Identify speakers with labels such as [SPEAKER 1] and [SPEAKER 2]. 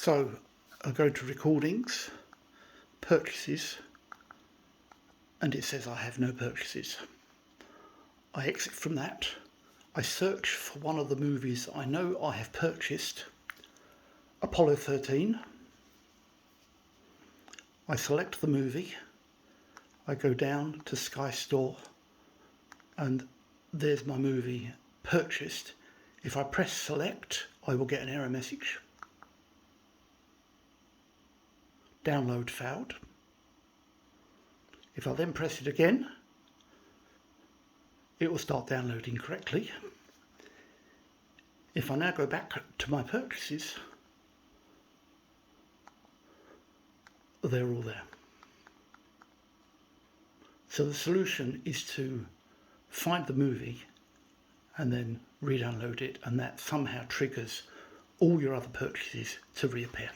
[SPEAKER 1] So I go to recordings, purchases, and it says I have no purchases. I exit from that. I search for one of the movies I know I have purchased, Apollo 13. I select the movie. I go down to Sky Store and there's my movie purchased. If I press select, I will get an error message. Download failed. If I then press it again, it will start downloading correctly. If I now go back to my purchases, they're all there. So the solution is to find the movie and then re-download it, and that somehow triggers all your other purchases to reappear.